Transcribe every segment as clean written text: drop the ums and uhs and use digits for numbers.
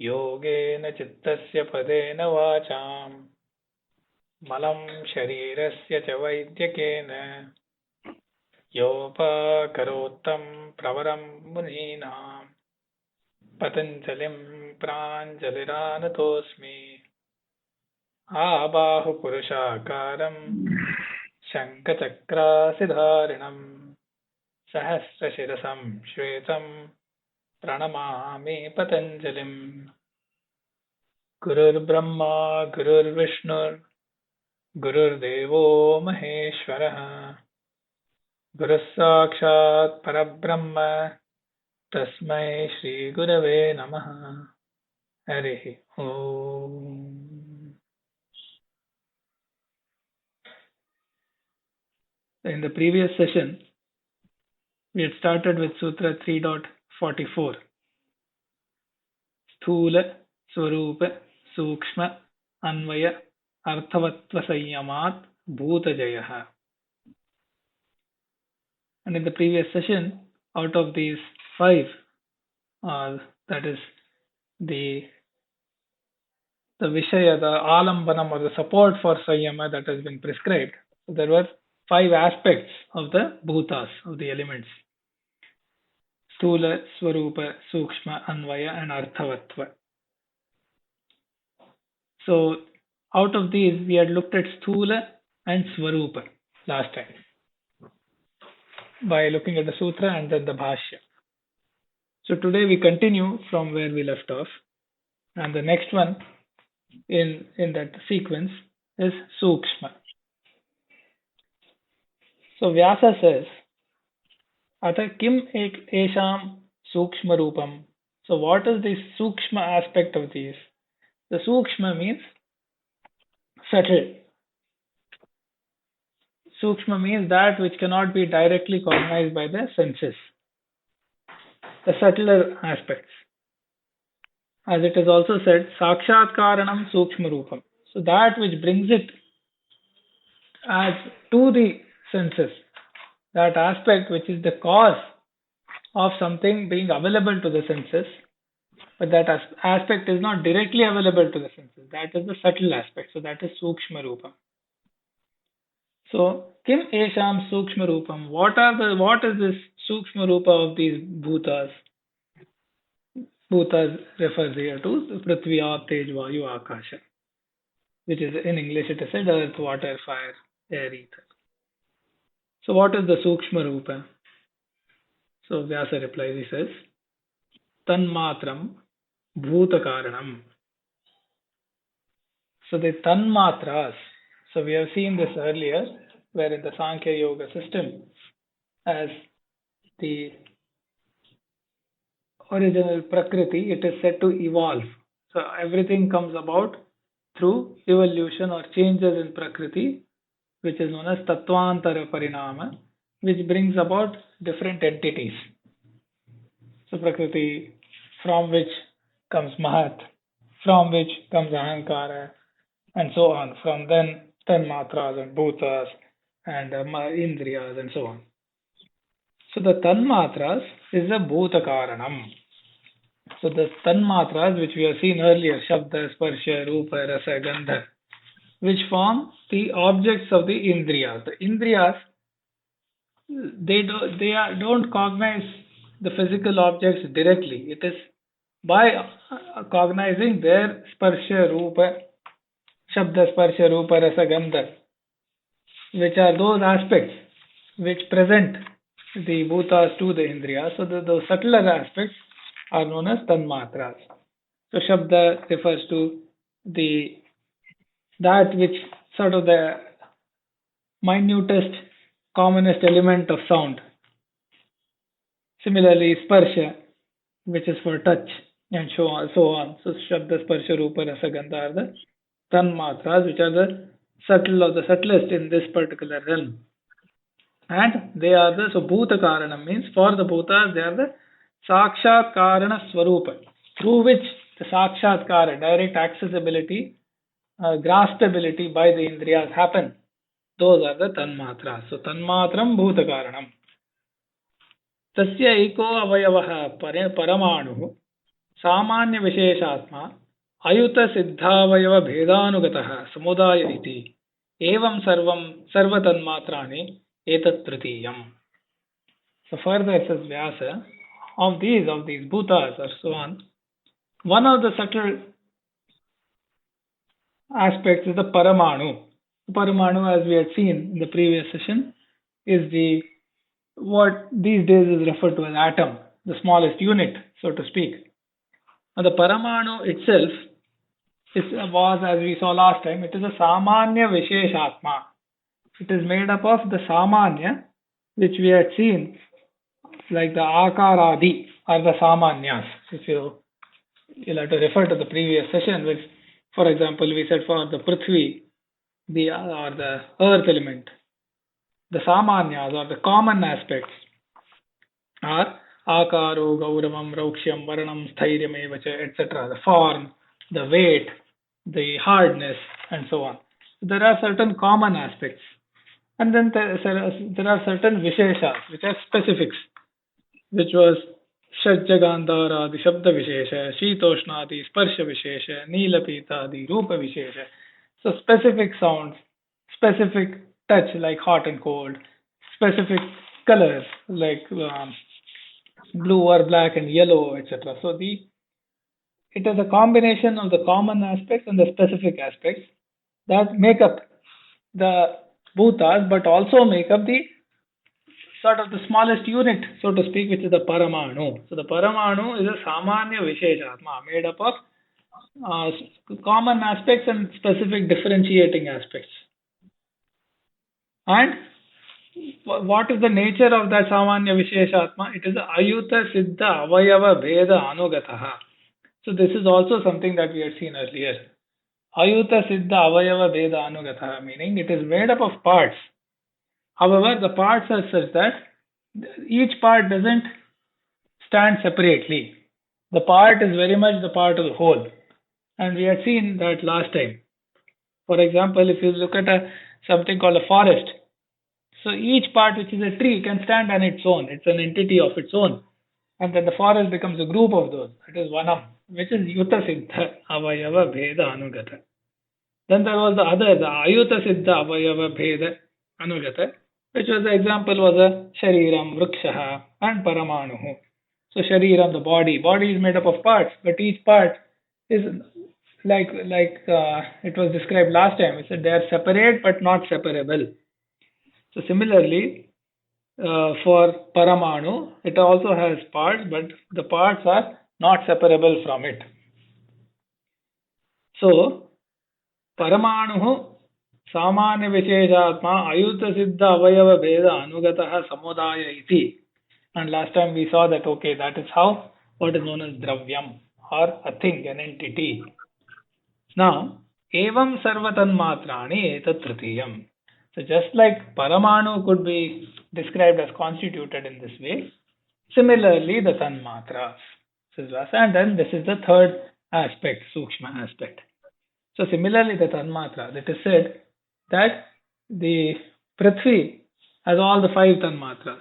योगेन चित्तस्य पदेन वाचाम् मलं शरीरस्य च वैद्यकेन योपाकरोत्तं प्रवरं मुनीनां पतञ्जलिं प्राञ्जलिरानतोऽस्मि आबाहुपुरुषाकारं शङ्खचक्रासिधारिणं सहस्रशिरसं श्वेतं प्रणमामि पतञ्जलिम् गुरुर्ब्रह्मा गुरुर्विष्णुर् गुरुर्देवो महेश्वरः गुरुः साक्षात् परब्रह्म तस्मै श्रीगुरवे नमः हरिः ओम्। In the previous session, we had started with Sutra 3.44. Sthula, Swarupa, Sukshma, Anvaya, Arthavatva Sanyamat, Bhutajayah. And in the previous session, out of these five, that is the Vishaya, the Alambanam or the support for Sanyama that has been prescribed, so there were five aspects of the bhutas, of the elements. Sthula, Swarupa, Sukshma, Anvaya and Arthavatva. So out of these we had looked at Sthula and Swarupa last time by looking at the Sutra and then the Bhashya. So today we continue from where we left off, and the next one in that sequence is Sukshma. So Vyasa says, Ata kim ek esham sukshma rupam. So what is the sukshma aspect of these? The sukshma means subtle. Sukshma means that which cannot be directly cognized by the senses. The subtler aspects. As it is also said, sakshat karanam sukshma rupam. So that which brings it as to the senses, that aspect which is the cause of something being available to the senses, but that aspect is not directly available to the senses. That is the subtle aspect. So that is sukshma rupam. So kim esham sukshma rupam. What is this sukshma rupa of these bhutas? Bhutas refers here to Prithvi, Aap, Tej, Vayu, Akasha, which is in English it is said earth, water, fire, air, ether. So what is the sukshma rupa? So Vyasa replies, he says, Tanmatram Bhutakaranam. So the Tanmatras, so we have seen this earlier, where in the Sankhya Yoga system, as the original Prakriti, it is said to evolve. So everything comes about through evolution or changes in Prakriti, which is known as Tattvantara Parinama, which brings about different entities. So Prakriti, from which comes Mahat, from which comes Ahankara, and so on. From then, Tanmatras and Bhutas and Indriyas and so on. So the Tanmatras is a Bhutakaranam. So the Tanmatras, which we have seen earlier, Shabda, Sparsha, Rupa, Rasa, Gandha, which form the objects of the Indriyas. The Indriyas, they don't cognize the physical objects directly. It is by cognizing their Sparsha, Rupa, Shabda, Sparsha, Rupa, Rasa, Gandha, which are those aspects which present the bhutas to the Indriyas. So the subtler aspects are known as Tanmatras. So Shabda refers to that which sort of the minutest, commonest element of sound. Similarly, Sparsha, which is for touch, and so on. So Shabda, Sparsha, Rupa, Rasa, Gandha are the Tanmatras, which are the subtle or the subtlest in this particular realm. And they are so Bhuta Karanam means for the Bhutas, they are the Sakshat Karana Swarupa, through which the Sakshat Kara, direct accessibility, graspability by the Indriyas happen. Those are the Tanmatras. So Tanmatram Bhuta Karanam. Tasya eko avayavaha paramanuhu सामान्य विशेषात्मा अयुत सिद्धावयव भेदानुगतः समुदाय इति एवं सर्वतन्मात्राणि एतत् तृतीयम्. So further says Vyasa, of these bhutas or so on, one of the subtle aspects is the paramanu. Paramanu, as we had seen in the previous session, is what these days is referred to as atom, the smallest unit, so to speak. Now the paramanu itself was, as we saw last time, it is a samanya visheshatma. It is made up of the samanya, which we had seen, like the akaradi are the samanyas. If you'll have to refer to the previous session, which, for example, we said for the prithvi, or the earth element, the samanyas or the common aspects are akaro, gauravam, rauksham, varanam, sthairya, etc. The form, the weight, the hardness, and so on. There are certain common aspects, and then there are certain visheshas, which are specifics, which was Shajjagandhara, the Shabda Vishesha, Shitoshnadi, Sparsha Vishesha, Nilapitadi, Rupa Vishesha. So specific sounds, specific touch like hot and cold, specific colors like blue or black and yellow, etc. So it is a combination of the common aspects and the specific aspects that make up the bhutas, but also make up the sort of the smallest unit, so to speak, which is the paramanu. So the paramanu is a samanya visheshatma made up of common aspects and specific differentiating aspects. And what is the nature of that samanya visheshatma? It is ayuta siddha avayava bheda anugataha. So this is also something that we had seen earlier. Ayuta siddha avayava bheda anugataha, meaning it is made up of parts. However, the parts are such that each part doesn't stand separately. The part is very much the part of the whole. And we had seen that last time. For example, if you look at something called a forest, so each part, which is a tree, can stand on its own. It's an entity of its own. And then the forest becomes a group of those. It is vanam, which is yuta siddha avayava bheda anugata. Then there was the other, the ayuta siddha avayava bheda anugata, which was the example was a shariram, vrikshaha, and paramanuhu. So shariram, the body. Body is made up of parts, but each part is like it was described last time. It said they are separate but not separable. So similarly, for paramanu, it also has parts, but the parts are not separable from it. So paramanuhu सामान्य विशेषात्मा अयुत सिद्ध अवयव भेद अनुगतः समुदाय इति. And last time we saw that, okay, that is how what is known as dravyam, or a thing, an entity. Now, evam sarvatanmatrani etat tritiyam. So just like paramanu could be described as constituted in this way, similarly the tanmatras. And then this is the third aspect, sukshma aspect. So similarly the tanmatra, it is said that the Prithvi has all the 5 tanmatras.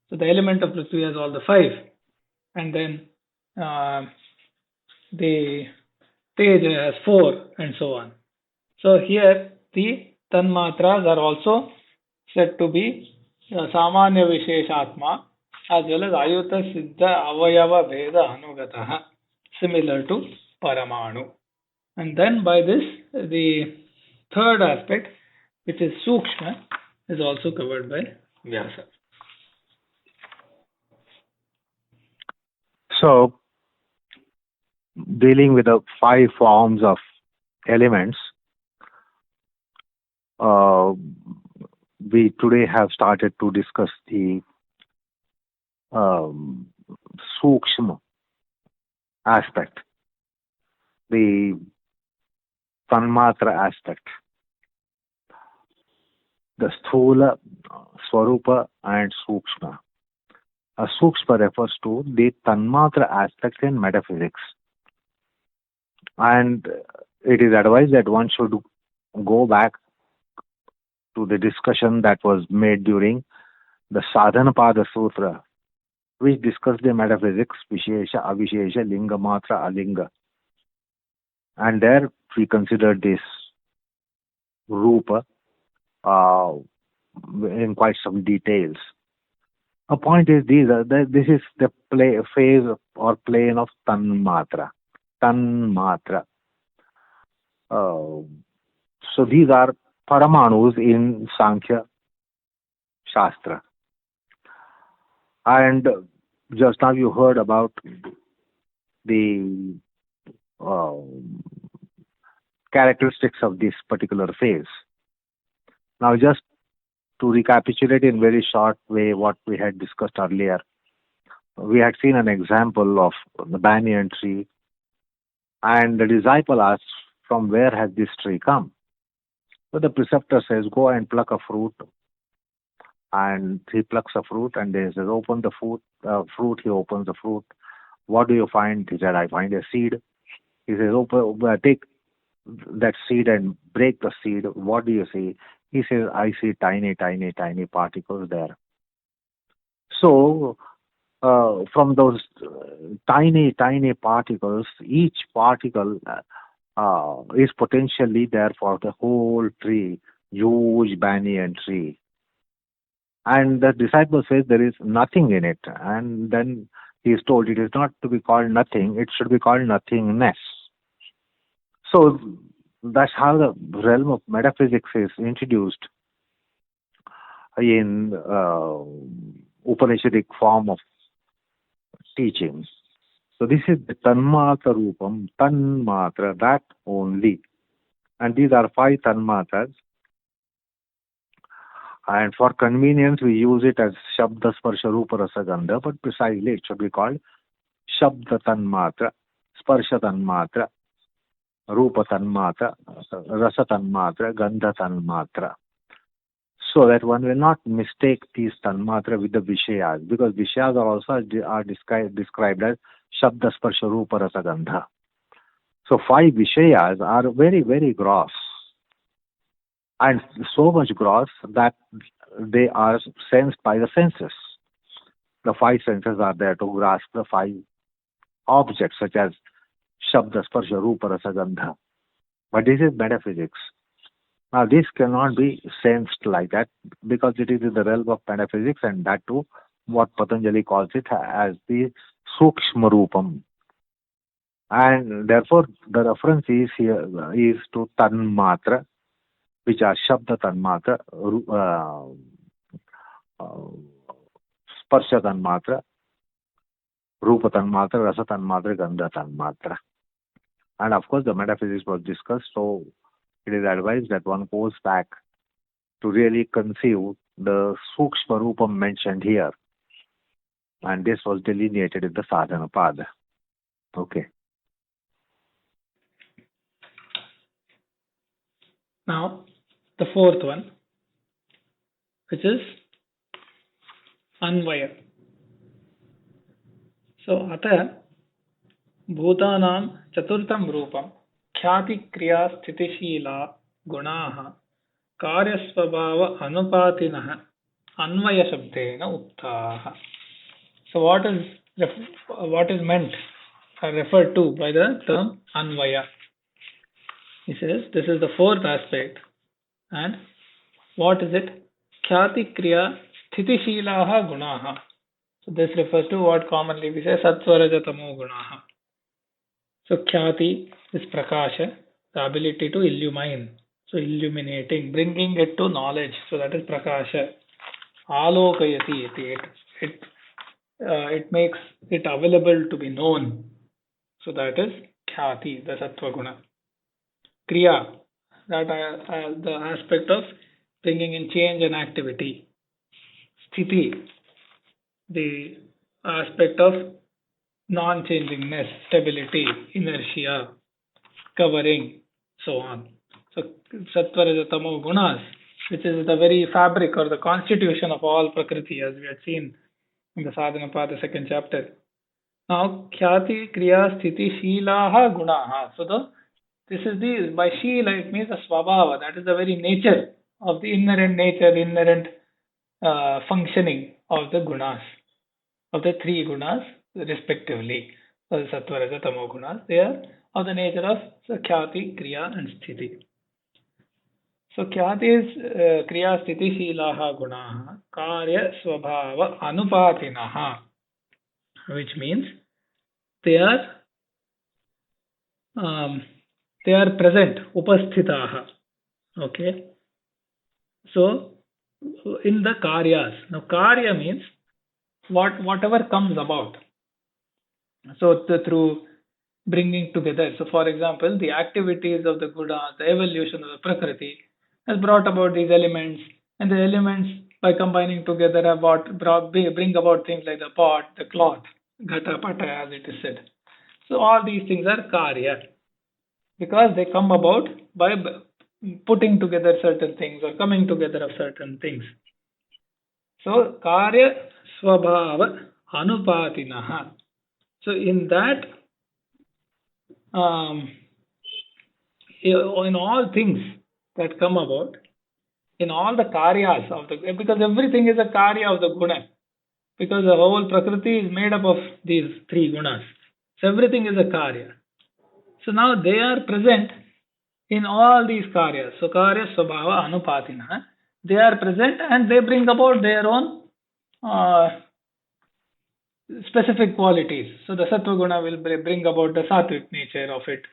So the element of Prithvi has all the 5. And then the Teja has 4 and so on. So here the tanmatras are also said to be samanya visheshatma as well as ayuta siddha avayava bheda anugataha, similar to paramanu. And then by this, the third aspect, which is sukshma, is also covered by Vyasa. So, dealing with the 5 forms of elements, we today have started to discuss the sukshma aspect, the tanmatra aspect, the sthula, swarupa, and sukshma. A sukshma refers to the tanmatra aspect in metaphysics. And it is advised that one should go back to the discussion that was made during the Sadhanapada Sutra which discuss the metaphysics, Vishesha, Avishesha, Linga Matra, Alinga. And there we considered this Rupa in quite some details. A point is this is the phase or plane of Tanmatra. Tanmatra. So these are Paramanus in Sankhya Shastra. And just now you heard about the characteristics of this particular phase. Now, just to recapitulate in very short way what we had discussed earlier, we had seen an example of the banyan tree, and the disciple asks, from where has this tree come? So the preceptor says, go and pluck a fruit. And he plucks a fruit, and he says, open the fruit. He opens the fruit. What do you find? He said, I find a seed. He says, take that seed and break the seed. What do you see? He says, I see tiny, tiny, tiny particles there. So, from those tiny, tiny particles, each particle is potentially there for the whole tree, huge banyan tree. And the disciple says there is nothing in it. And then he is told it is not to be called nothing, it should be called nothingness. So that's how the realm of metaphysics is introduced in Upanishadic form of teachings. So this is the Tanmatra Rupam, Tanmatra, that only. And these are 5 Tanmatras. And for convenience, we use it as Shabda Sparsha Rupa Rasa Gandha, but precisely it should be called Shabda Tanmatra, Sparsha Tanmatra, Rupa Tanmatra, Rasa Tanmatra, Gandha Tanmatra. So that one will not mistake these Tanmatra with the Vishayas, because Vishayas are also described as Shabda Sparsha Rupa Rasa Gandha. So 5 Vishayas are very, very gross. And so much gross that they are sensed by the senses. The 5 senses are there to grasp the 5 objects, such as Shabda, Sparsha, Rupa, Rasa, Gandha. But this is metaphysics. Now, this cannot be sensed like that because it is in the realm of metaphysics, and that too, what Patanjali calls it as the Sukshma Rupam. And therefore, the reference is here is to Tanmatra, which are Shabda Tanmatra, Sparsha Tanmatra, Rupa Tanmatra, Rasa Tanmatra, Gandha Tanmatra. And of course, the metaphysics was discussed, so it is advised that one goes back to really conceive the Sukshma Rupam mentioned here. And this was delineated in the Sadhana Pada. Okay. Now, the 4th one, which is Anvaya. So, Ata Bhutanam Chaturtam Rupam Khyati Kriya Sthitishila Gunaha Karyasvabhava Anupatinaha Anvaya Shabdena Uktaha. So, what is meant or referred to by the term Anvaya? He says this is the 4th aspect. And what is it? Khyati Kriya Sthitishīlaha Gunaha. So this refers to what commonly we say Sattvaraja-tamo Gunaha. So Khyati is Prakasha, the ability to illumine. So illuminating, bringing it to knowledge. So that is Prakasha. Alokayati iti. It makes it available to be known. So that is Khyati, the Sattva Guna. Kriya, that the aspect of bringing in change and activity. Sthiti, the aspect of non-changingness, stability, inertia, covering, so on. So Sattvaraja-tamo gunas, which is the very fabric or the constitution of all Prakriti, as we had seen in the Sadhana Pada 2nd chapter. Now, Khyati Kriya Sthiti Shīlaha Gunaha. So this is by Shīla, it means the Svabhava, that is the very nature of the inherent nature, inherent functioning of the gunas. of the three gunas respectively. So the sattva, raja, tamo gunas, they are of the nature of khyati, kriya and sthiti. So khyati is kriya, sthiti, shilaha, gunaha, karya, swabhava, anupatinaha, which means they are present, upasthitaha. Okay. So in the karyas, now karya means whatever comes about. So through bringing together. So for example, the activities of the gunas, the evolution of the prakriti has brought about these elements, and the elements by combining together have bring about things like the pot, the cloth, ghata, pata, as it is said. So all these things are karya because they come about by putting together certain things or coming together of certain things. So karya swabhava anupatinaha. So in that, in all things that come about, in all the karyas of the, because everything is a karya of the guna, because the whole prakriti is made up of these three gunas. So everything is a karya. So now they are present in all these karyas. So karya swabhava anupatina, they are present and they bring about their own specific qualities. So the sattva guna will bring about the sattvic nature of it.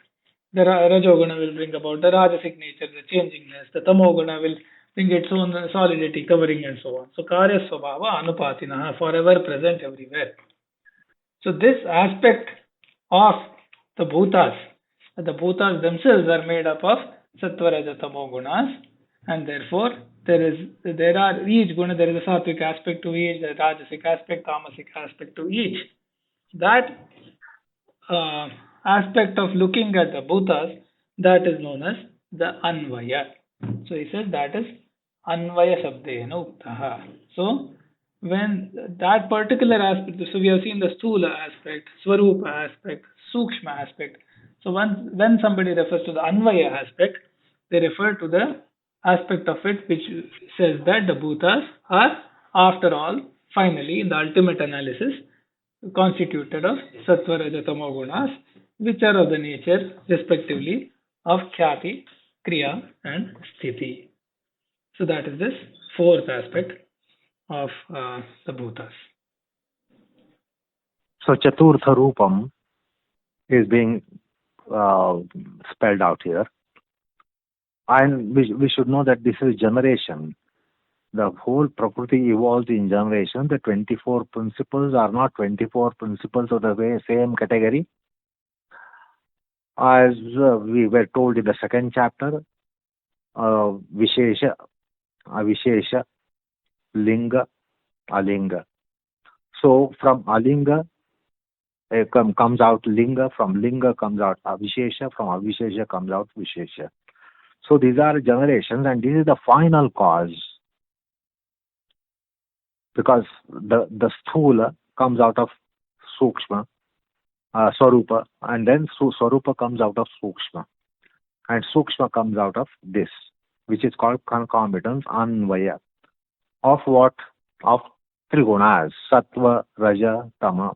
The rajoguna will bring about the rajasic nature, the changingness. The tamoguna will bring its own solidity, covering and so on. So karya swabhava anupatina, forever present everywhere. So this aspect of the bhutas themselves are made up of sattva, raja, tamo gunas, and therefore there are each guna, there is a sattvic aspect to each, the rajasic aspect, tamasic aspect to each. That aspect of looking at the bhutas, that is known as the anvaya. So he says that is anvaya shabdena uktaha. So when that particular aspect, so we have seen the stula aspect, swarupa aspect, sukshma aspect. So when somebody refers to the anvaya aspect, they refer to the aspect of it which says that the bhutas are, after all, finally, in the ultimate analysis, constituted of sattva, raja, tamo gunas, which are of the nature, respectively, of khyati, kriya, and sthiti. So that is this fourth aspect of the bhutas. So Chaturtha Rupam is being spelled out here. And we should know that this is generation. The whole Prakriti evolves in generation. The 24 principles are not 24 principles of the same category. As we were told in the second chapter, Vishesha, Avishesha, Linga, Alinga. So from Alinga comes out Linga, from Linga comes out Avishesha, from Avishesha comes out Vishesha. So these are generations, and this is the final cause. Because the sthula comes out of sukshma, swarupa, and then swarupa comes out of sukshma, and sukshma comes out of this, which is called concomitance, anvaya, of what? Of trigunas, sattva, raja, tama,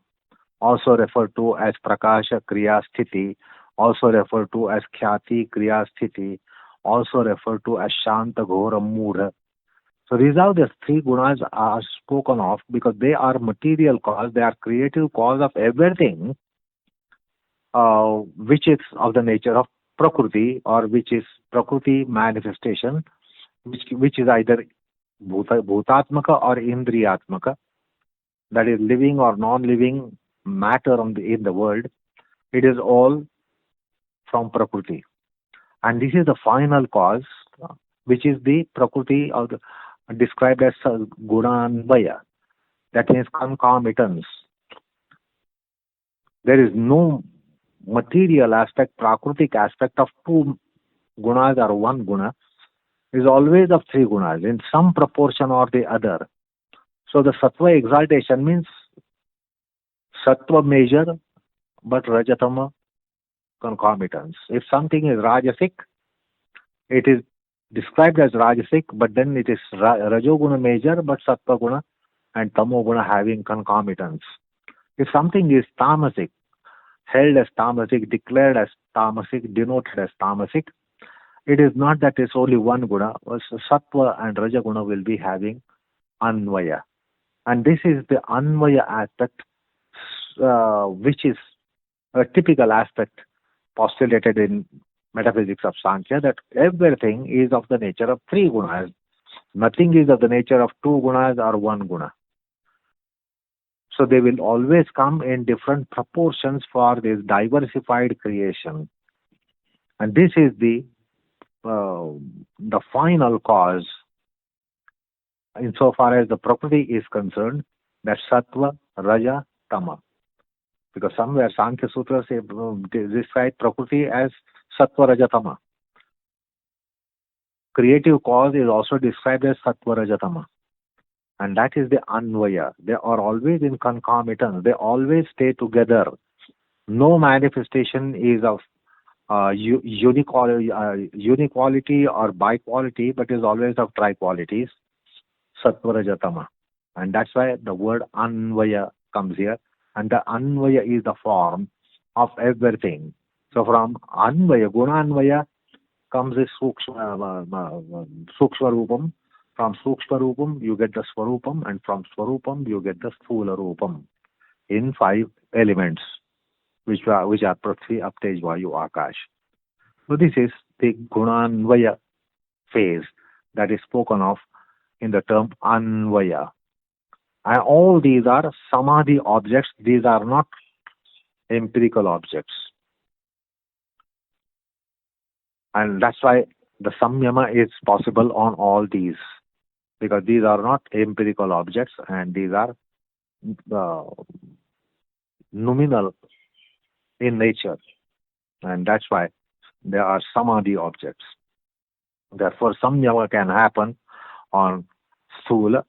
also referred to as prakasha, kriya, sthiti, also referred to as khyati, kriya, sthiti, also referred to as shanta, ghora, mudha. So these are the three gunas are spoken of because they are material cause, they are creative cause of everything which is of the nature of Prakriti, or which is Prakriti manifestation, which is either bhutatmaka or indriyatmaka, that is living or non-living matter in the world. It is all from Prakriti. And this is the final cause, which is the Prakriti of the described as gunanvaya, that means concomitance. There is no material aspect, prakritic aspect of two gunas or one guna, is always of three gunas in some proportion or the other. So the sattva exaltation means sattva measure, but rajatama concomitance. If something is rajasic, it is described as rajasic, but then it is rajoguna measure, but sattva guna and tamoguna having concomitants. If something is tamasic, held as tamasic, declared as tamasic, denoted as tamasic, it is not that it's only one guna. Sattva and Rajaguna will be having anvaya. And this is the anvaya aspect, which is a typical aspect postulated in metaphysics of Sankhya, that everything is of the nature of three gunas. Nothing is of the nature of two gunas or one guna. So they will always come in different proportions for this diversified creation. And this is the final cause, insofar as the Prakriti is concerned, that Sattva, Raja, Tama. Because somewhere Sankhya Sutra describe Prakriti as Sattva, Raja, Tama. Creative cause is also described as Sattva, Raja, Tama. And that is the Anvaya. They are always in concomitance. They always stay together. No manifestation is of uniquality or biquality, but is always of triqualities, Sattva, Raja, Tama. And that's why the word Anvaya comes here. And the Anvaya is the form of everything. So from Anvaya, Gunanvaya, comes this Sukshma Rupam. From Sukshma Rupam, you get the Swarupam, and from Swarupam, you get the Sthula Rupam in 5 elements, which are Prithvi, Aptej, Vayu, Akash. So this is the Gunanvaya phase that is spoken of in the term Anvaya. And all these are Samadhi objects. These are not empirical objects. And that's why the Samyama is possible on all these, because these are not empirical objects and these are nominal in nature. And that's why they are Samadhi objects. Therefore, Samyama can happen on Sthula,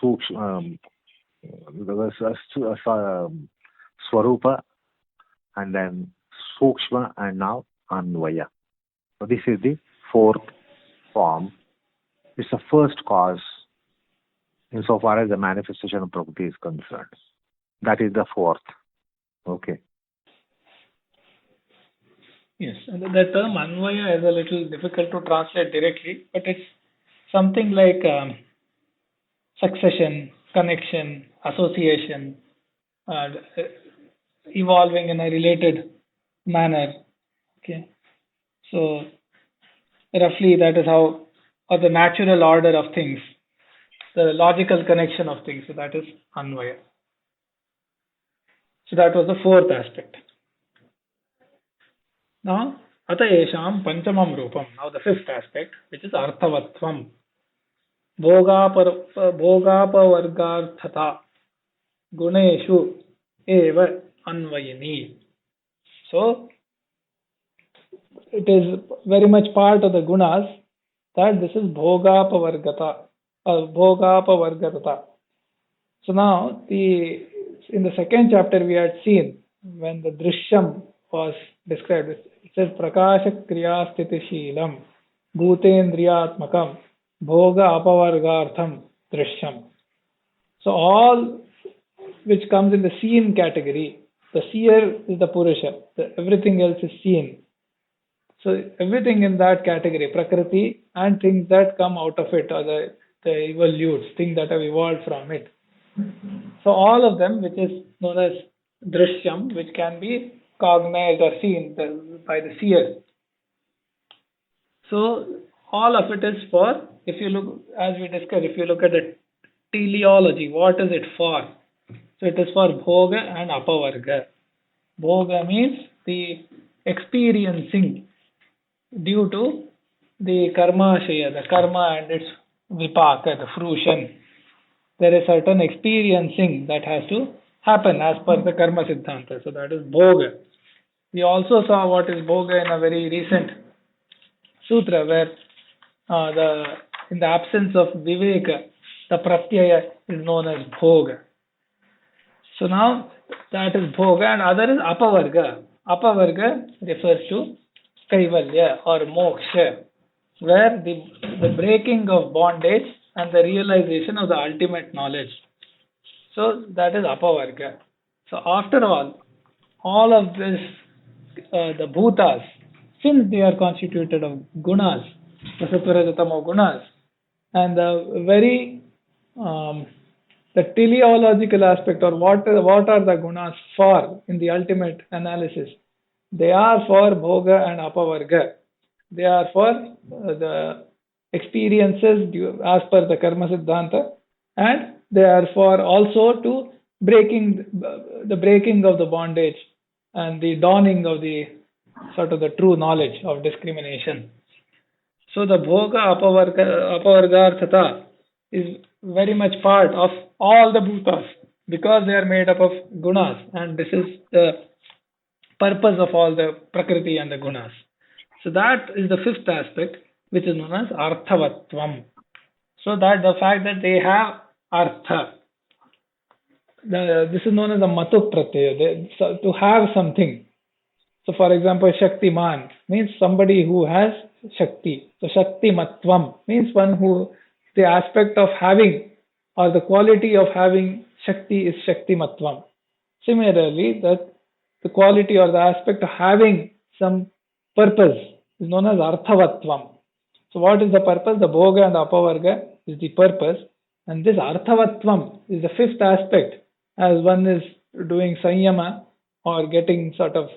Sukshma, Swarupa, and then Sukshma, and now Anvaya. So this is the 4th form. It's the first cause insofar as the manifestation of Prakriti is concerned. That is the 4th. Okay. Yes, and the term Anvaya is a little difficult to translate directly, but it's something like succession, connection, association, evolving in a related manner. Okay, so roughly that is how, or the natural order of things, the logical connection of things. So that is Anvaya. So that was the 4th aspect. Now, Ata Esham Panchamam Rupam. Now the 5th aspect, which is Arthavatvam. Bhogapavargarthata Guneshu Eva Anvayini. So, it is very much part of the gunas that this is Bhogapavargata. So now, in the 2nd chapter we had seen, when the Drishyam was described, it says Prakasha Kriya Sthiti Sheelam Bhutendriyatmakam Bhoga Apavargartham Drishyam. So all which comes in the seen category, the seer is the Purusha, everything else is seen. So everything in that category, Prakriti and things that come out of it, or the evolutes, things that have evolved from it. So all of them, which is known as Drishyam, which can be cognized or seen by the seer. So all of it is for, if you look, as we discussed, if you look at the teleology, what is it for? So it is for Bhoga and Apavarga. Bhoga means the experiencing due to the karmashaya, the karma and its vipaka, the fruition. There is certain experiencing that has to happen as per the karma siddhanta. So that is Bhoga. We also saw what is Bhoga in a very recent sutra, where in the absence of Viveka, the Pratyaya is known as Bhoga. So now that is Bhoga, and other is Apavarga. Apavarga refers to Kaivalya or Moksha, where the breaking of bondage and the realization of the ultimate knowledge. So that is apavarga. So after all of this, the bhutas, since they are constituted of gunas, the sattva-rajatamo gunas, and the very the teleological aspect, or what are the gunas for in the ultimate analysis? They are for bhoga and apavarga. They are for the experiences as per the karma siddhanta, and they are for also to breaking of the bondage and the dawning of the sort of the true knowledge of discrimination. So the bhoga apavargarthata is very much part of all the bhutas because they are made up of gunas, and this is the purpose of all the prakriti and the gunas. So that is the fifth aspect, which is known as arthavatvam. So that the fact that they have artha, this is known as a matu pratyaya, so to have something. So for example, shaktiman means somebody who has shakti. So shaktimatvam means one who, the aspect of having or the quality of having shakti is shaktimatvam. Similarly, that the quality or the aspect of having some purpose is known as arthavatvam. So what is the purpose? The bhoga and the apavarga is the purpose, and this arthavatvam is the fifth aspect. As one is doing sanyama or getting sort of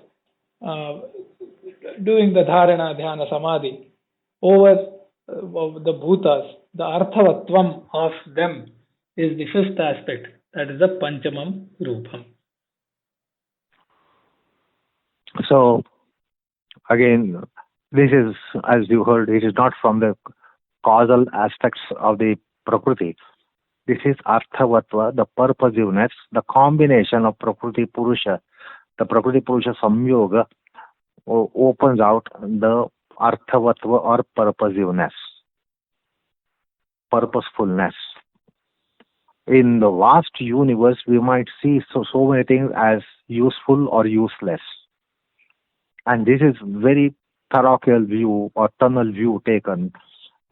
doing the dharana, dhyana, samadhi over the bhutas, the arthavatvam of them is the fifth aspect. That is the panchamam rupam. So again, this is, as you heard, it is not from the causal aspects of the prakriti. This is arthavatva, the purposiveness, the combination of prakriti purusha. The prakriti purusha samyoga opens out the arthavatva or purposiveness, purposefulness. In the vast universe, we might see so many things as useful or useless. And this is very parochial view or tunnel view taken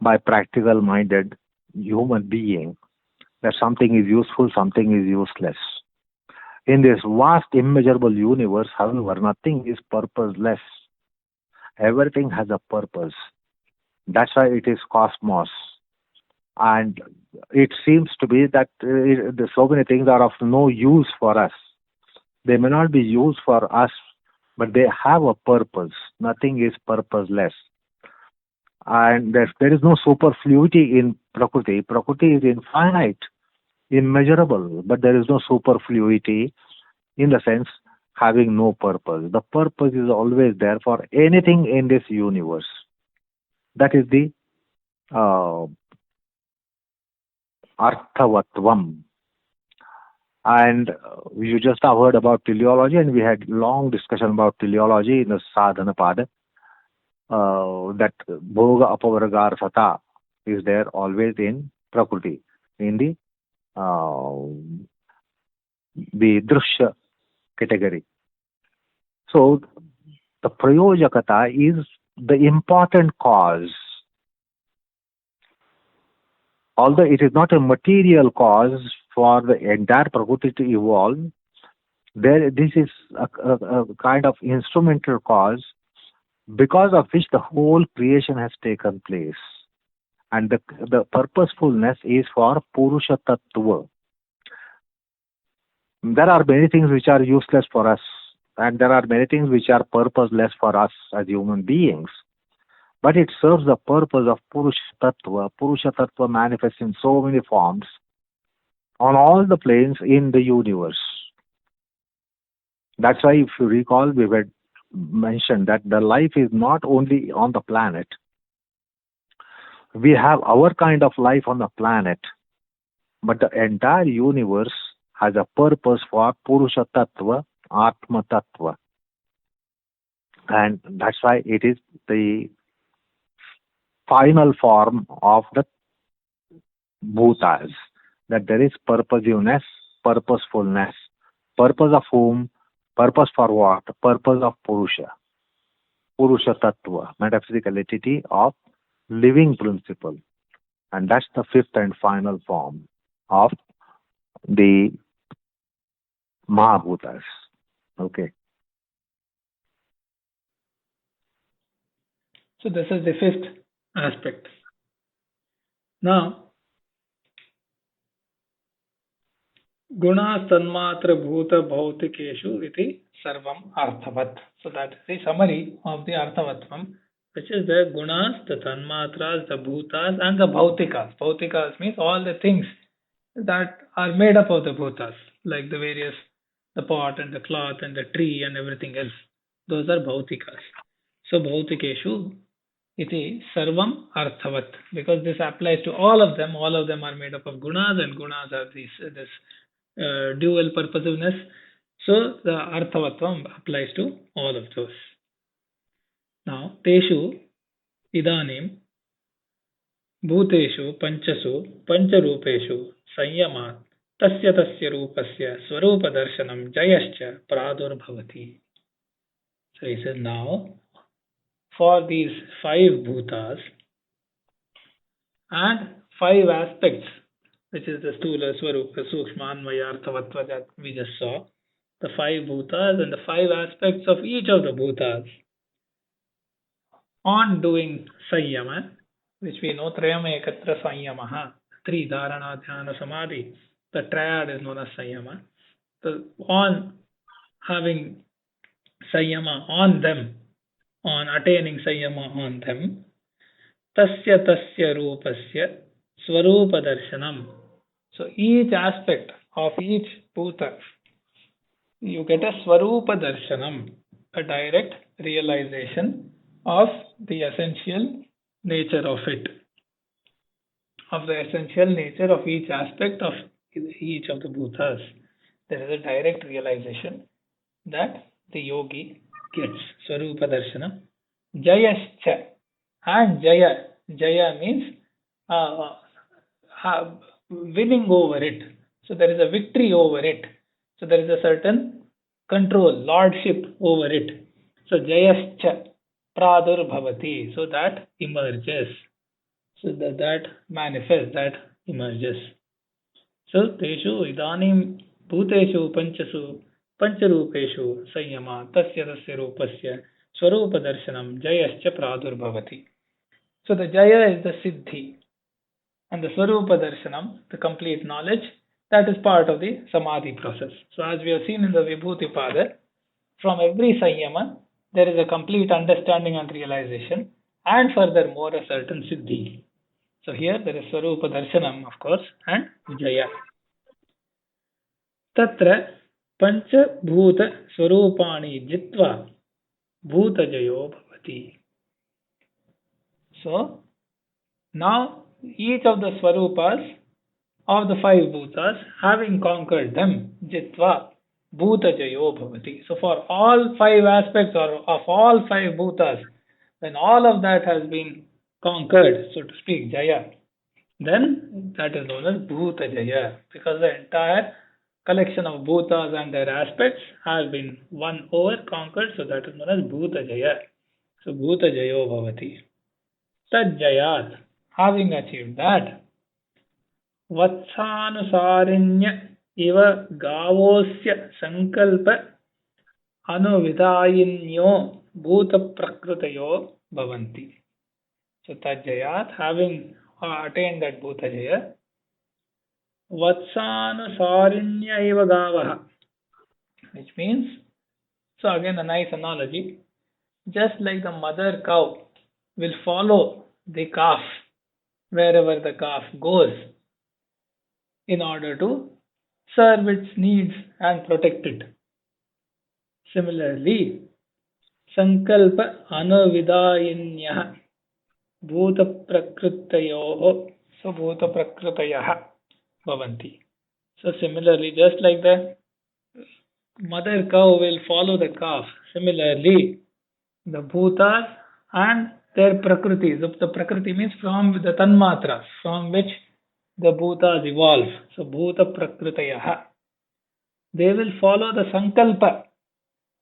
by practical minded human being, that something is useful, something is useless. In this vast immeasurable universe, however, nothing is purposeless. Everything has a purpose. That's why it is cosmos. And it seems to be that so many things are of no use for us. They may not be used for us, but they have a purpose. Nothing is purposeless. And there is no superfluity in Prakriti. Prakriti is infinite, immeasurable, but there is no superfluity in the sense having no purpose. The purpose is always there for anything in this universe. That is the arthavatvam. And you just have heard about teleology, and we had long discussion about teleology in the sadhana pada. That bhoga apavargarthata is there always in prakriti, in the drishya category. So the prayojakata is the important cause. Although it is not a material cause for the entire prakriti to evolve, this is a kind of instrumental cause because of which the whole creation has taken place. And the purposefulness is for Purusha Tattva. There are many things which are useless for us, and there are many things which are purposeless for us as human beings. But it serves the purpose of Purusha Tattva. Purusha Tattva manifests in so many forms on all the planes in the universe. That's why, if you recall, we had mentioned that the life is not only on the planet. We have our kind of life on the planet, but the entire universe has a purpose for Purusha Tattva, Atma Tattva. And that's why it is the final form of the bhutas, that there is purposiveness, purposefulness. Purpose of whom? Purpose for what? Purpose of Purusha. Purusha Tattva, metaphysical entity of living principle. And that's the fifth and final form of the Mahabhutas. Okay. So this is the fifth aspect. Now, Gunas Tanmatra Bhuta Bhautikeshu iti Sarvam Arthavat. So that is the summary of the Arthavatvam, which is the Gunas, the Tanmatras, the Bhutas, and the Bhautikas. Bhautikas means all the things that are made up of the Bhutas, like the various, the pot and the cloth and the tree and everything else. Those are Bhautikas. So Bhautikeshu iti Sarvam Arthavat, because this applies to all of them. All of them are made up of Gunas, and Gunas have this dual purposiveness. So the Arthavatvam applies to all of those. Now, Teshu Idanim Bhuteshu Panchasu Pancharupeshu Sanyamat Tasya Rupasya Swarupa Darshanam Jayascha Pradurbhavati. So he says, now for these 5 bhutas and 5 aspects, which is the Stula, Swarupa, Sukshma, Anvaya, Arthavatva that we just saw, the 5 bhutas and the 5 aspects of each of the bhutas, on doing Sanyama, which we know Trayama Ekatra Sanyamaha, 3 Dharana, Dhyana, Samadhi, the triad is known as Sanyama. So on having Sanyama on them, on attaining Sanyama on them, Tasya Rupasya Swarupa Darshanam. So each aspect of each bhuta, you get a Swarupa Darshanam, a direct realization of the essential nature of it, of the essential nature of each aspect of each of the bhutas. There is a direct realization that the yogi gets. Swarupa Darshanam. Jayascha. And Jaya means winning over it. So there is a victory over it. So there is a certain control, lordship over it. So Jayascha Pradurbhavati. So that emerges. So that manifests, that emerges. So Teshu Idanim Bhuteshu Panchasu Pancharupeshu Sanyama Tasya Rupasya Swarupa Darshanam Jayascha Pradurbhavati. So the Jaya is the Siddhi, and the Swarupa Darshanam, the complete knowledge, that is part of the Samadhi process. So as we have seen in the Vibhuti Pada, from every Sanyama, there is a complete understanding and realization, and furthermore a certain Siddhi. So here there is Swarupa Darshanam, of course, and Jaya. Tatra Pancha Bhuta Swarupani Jitva Bhuta Jayo Bhavati. So now each of the Swarupas of the 5 bhutas, having conquered them, Jitva Bhuta Jayo Bhavati. So for all 5 aspects or of all 5 bhutas, when all of that has been conquered, so to speak, Jaya, then that is known as Bhuta Jaya, because the entire collection of bhutas and their aspects has been won over, conquered, so that is known as Bhuta Jaya. So Bhuta Jayo Bhavati. Tad Jayat, having achieved that, Vatsanusarinya iva gavosya sankalpa anuvidayinyo bhuta prakrutayo bhavanti. So Tajayat, having attained that Bhuta Jaya, Vatsanusarinya iva gavaha, which means, so again a nice analogy, just like the mother cow will follow the calf wherever the calf goes in order to serve its needs and protect it. Similarly, Sankalpa Anuvidayinyaha Bhuta Prakritayoho, so Bhuta Prakritayaha Bhavanti. So similarly, just like the mother cow will follow the calf, similarly, the bhutas and their prakriti. The prakriti means from the tanmatras, from which the bhutas evolve. So bhuta prakritayaha. They will follow the sankalpa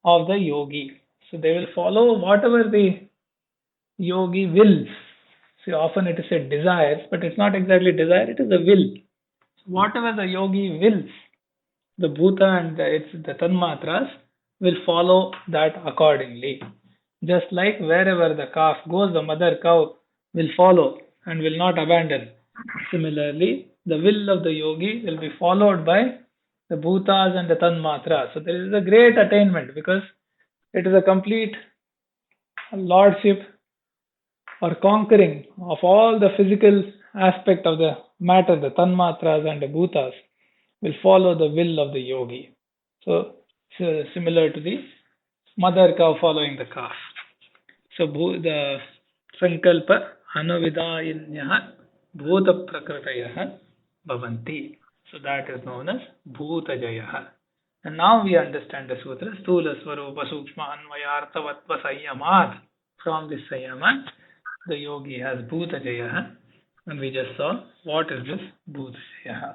of the yogi. So they will follow whatever the yogi wills. See, often it is said desires, but it's not exactly desire, it is a will. So whatever the yogi wills, the bhuta and the tanmatras will follow that accordingly. Just like wherever the calf goes, the mother cow will follow and will not abandon. Similarly, the will of the yogi will be followed by the bhutas and the tanmatras. So there is a great attainment because it is a complete lordship or conquering of all the physical aspect of the matter, the tanmatras and the bhutas will follow the will of the yogi. So, similar to the mother cow following the calf. So the sankalpa anuvidayanyah bhuta prakritayah bhavanti. So that is known as bhutajayah. And now we understand the sutra. Stula swarupa sukshma anvayarthavatva sanyamat. From this sanyamat, the yogi has bhutajayah. And we just saw what is this bhutajayah.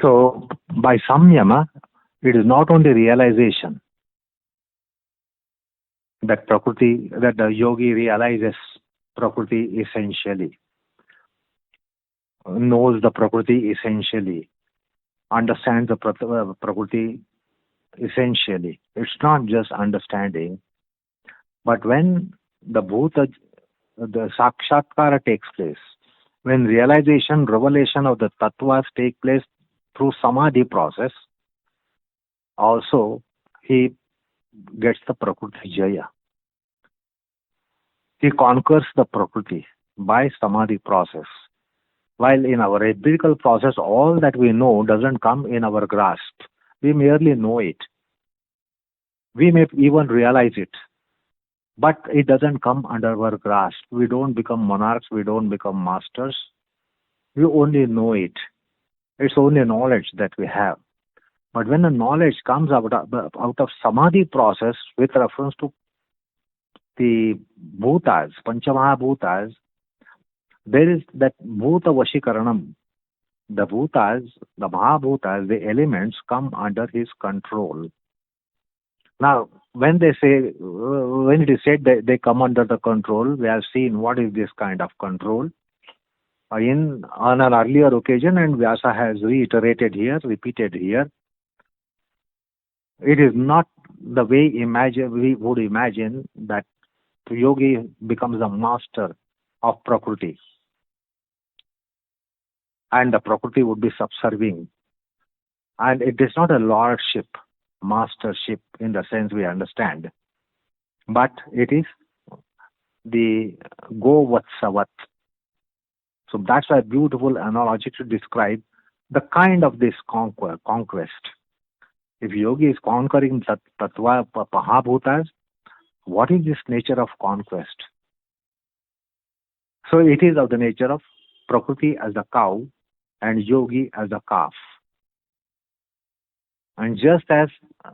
So, by samyama, it is not only realization that the yogi realizes Prakriti essentially, knows the Prakriti essentially, understands the Prakriti essentially. It's not just understanding, but when the sakshatkara takes place, when realization, revelation of the tattvas take place through samadhi process, also he gets the Prakriti Jaya. He conquers the Prakriti by samadhi process. While in our empirical process, all that we know doesn't come in our grasp. We merely know it. We may even realize it, but it doesn't come under our grasp. We don't become monarchs. We don't become masters. We only know it. It's only knowledge that we have. But when the knowledge comes out of samadhi process with reference to the bhutas, panchamahabhutas, there is that bhuta vashikaranam. The bhutas, the mahabhutas, the elements come under his control. Now, when it is said that they come under the control, we have seen what is this kind of control on an earlier occasion, and Vyasa has repeated here. It is not the way we would imagine that the yogi becomes a master of Prakriti and the Prakriti would be subserving. And it is not a lordship, mastership in the sense we understand, but it is the go vatsavat. So that's a beautiful analogy to describe the kind of this conquest. If yogi is conquering tattva mahabhutas, what is this nature of conquest? So it is of the nature of Prakriti as the cow and yogi as the calf. And just as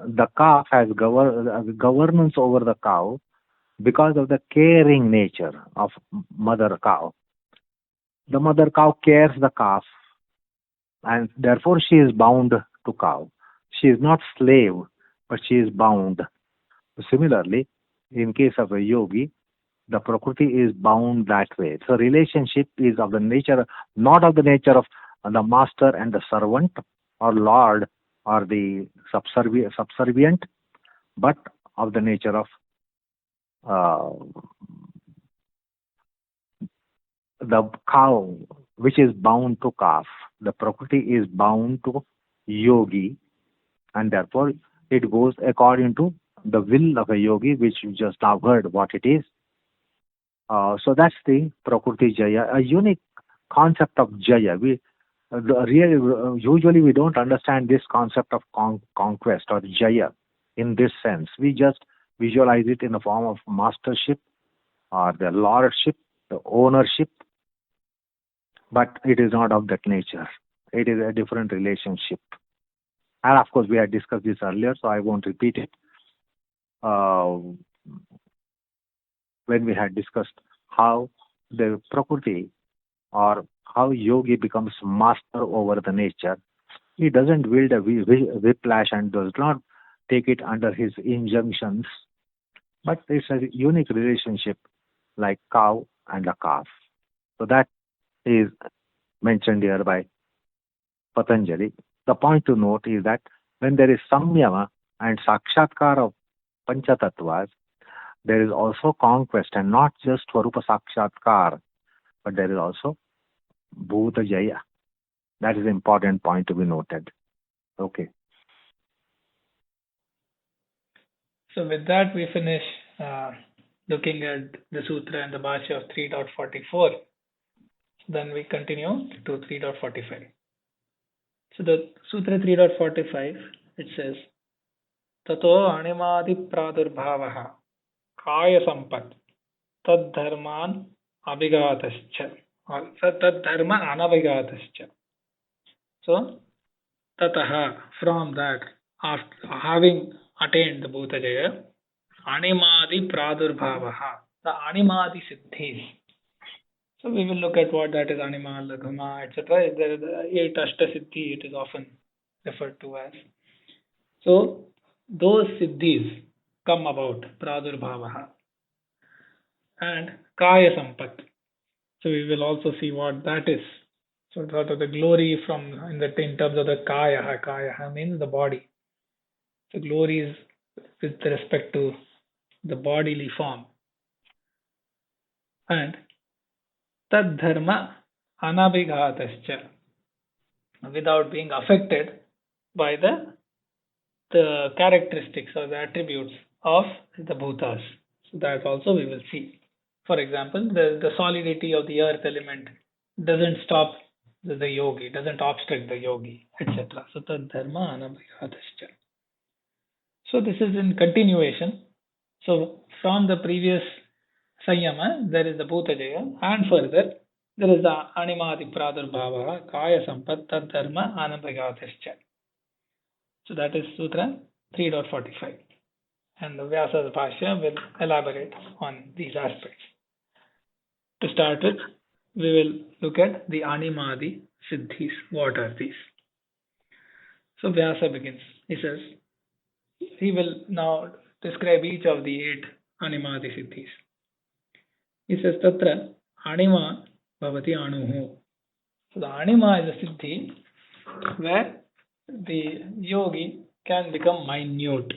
the calf has governance over the cow because of the caring nature of mother cow, the mother cow cares the calf and therefore she is bound to cow. She is not slave, but she is bound. Similarly, in case of a yogi, the Prakriti is bound that way. So relationship is of the nature, not of the nature of the master and the servant or lord or the subservient, but of the nature of the cow, which is bound to calf. The Prakriti is bound to yogi, and therefore it goes according to the will of a yogi, which you just now heard what it is. So that's the Prakriti Jaya, a unique concept of Jaya. Usually we don't understand this concept of conquest or Jaya in this sense. We just visualize it in the form of mastership or the lordship, the ownership, but it is not of that nature. It is a different relationship. And of course, we had discussed this earlier, so I won't repeat it. When we had discussed how the Prakriti or how yogi becomes master over the nature, he doesn't wield a whiplash and does not take it under his injunctions, but it's a unique relationship like cow and a calf. So that is mentioned here by Patanjali. The point to note is that when there is samyama and sakshatkar of panchatattvas, there is also conquest, and not just swarupa sakshatkar, but there is also bhuta jaya. That is an important point to be noted. Okay. So with that, we finish looking at the sutra and the bhashya of 3.44. Then we continue to 3.45. So the sutra 3.45, it says, tato'ṇimādiprādurbhāvaḥ kāyasampattaddharmānabhighātaśca or tattadharmānabhighātaśca. So tataha, from that, after having attained the bhuta jaya, ṇimādiprādurbhāvaḥ, the animadi siddhis. So we will look at what that is, anima, laghuma, etc. There is the 8 ashtasiddhi, it is often referred to as. So those siddhis come about, pradurbhavaha. And kaya sampat. So we will also see what that is. So sort of the glory from in terms of the kaya. Kaya means the body. So glory is with respect to the bodily form. And taddharma anabhighātaśca, without being affected by the characteristics or the attributes of the bhutas. So that also we will see. For example, the solidity of the earth element doesn't stop the yogi, doesn't obstruct the yogi, etc. So taddharma anabhighātaśca. So this is in continuation. So from the previous Sanyama, there is the Bhuta Jaya, and further, there is the ṇimādiprādurbhāvaḥ kāyasampattaddharmānabhighātaśca anabhighātaśca. So that is Sutra 3.45. And the Vyasa's Bhashya will elaborate on these aspects. To start with, we will look at the Animadi Siddhis. What are these? So Vyasa begins. He says, he will now describe each of the 8 Animadi Siddhis. He says, Tatra Anima Bhavati Anuhu. So the Anima is a Siddhi where the yogi can become minute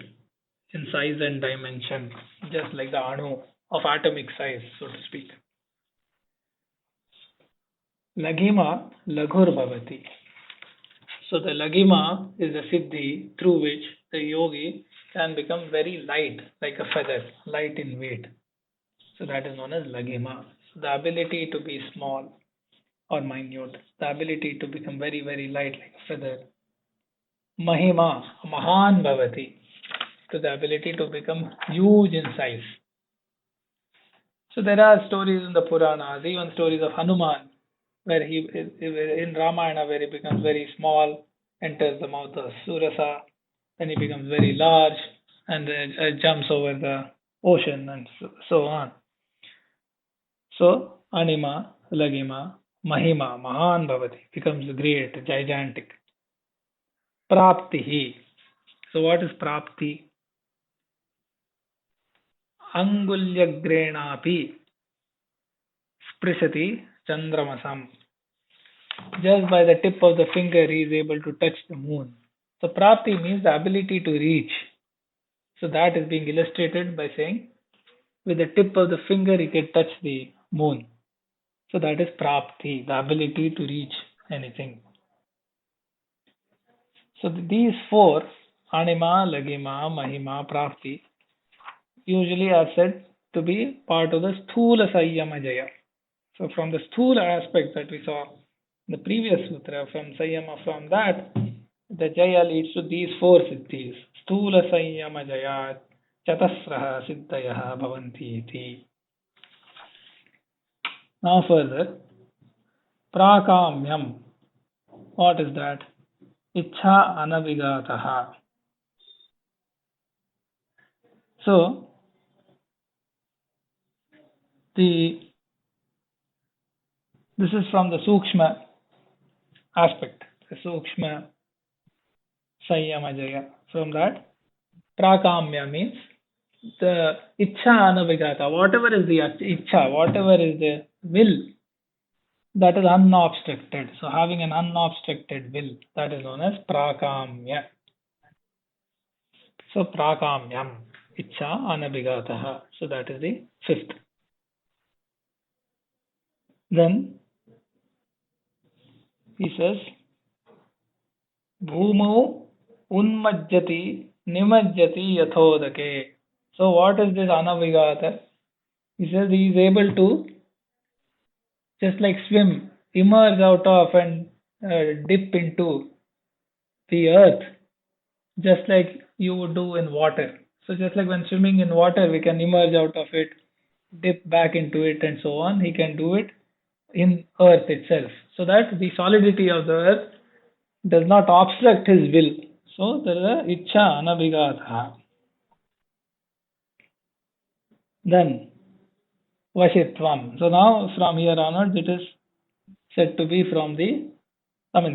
in size and dimension, just like the Anu of atomic size, so to speak. Laghima Laghur Bhavati. So the Laghima is a Siddhi through which the yogi can become very light, like a feather, light in weight. So that is known as Laghima. So the ability to be small or minute, the ability to become very, very light like a feather. Mahima, Mahan Bhavati, to the ability to become huge in size. So there are stories in the Puranas, even stories of Hanuman, where he in Ramayana, where he becomes very small, enters the mouth of Surasa, then he becomes very large and jumps over the ocean and so on. So Anima, Laghima, Mahima, Mahan Bhavati, becomes great, gigantic. Praptihi. So what is Prapti? Angulyagreenapi sprishati chandramasam. Just by the tip of the finger he is able to touch the moon. So Prapti means the ability to reach. So that is being illustrated by saying with the tip of the finger he can touch the moon. So that is Prapti, the ability to reach anything. So these 4, Anima, Laghima, Mahima, Prapti, usually are said to be part of the Sthula Sayyama Jaya. So from the Sthula aspect that we saw in the previous sutra, from Sayyama, from that, the Jaya leads to these 4 siddhis. Sthula Sayyama Jaya, Chatasraha Siddhayaha Bhavanti iti. Now further, Prakamyam. What is that? Ichha Anabhighātaḥ. So, this is from the Sukshma aspect, the Sukshma Sayyama Jaya. From that, Prakamya means the Ichha Anabhighata, whatever is the Ichha, whatever is the will, that is unobstructed. So having an unobstructed will, that is known as Prakamya. So Prakamyam, Ichha Anabhighataha. So that is the fifth. Then he says, Bhumau Unmajjati Nimajjati Yathodake. So what is this Anabhighata? He says he is able to just like swim, emerge out of and dip into the earth, just like you would do in water. So just like when swimming in water, we can emerge out of it, dip back into it and so on. He can do it in earth itself. So that the solidity of the earth does not obstruct his will. So there is a Ichha Anabhighata. Then Vashitvam. So now from here onwards it is said to be from the,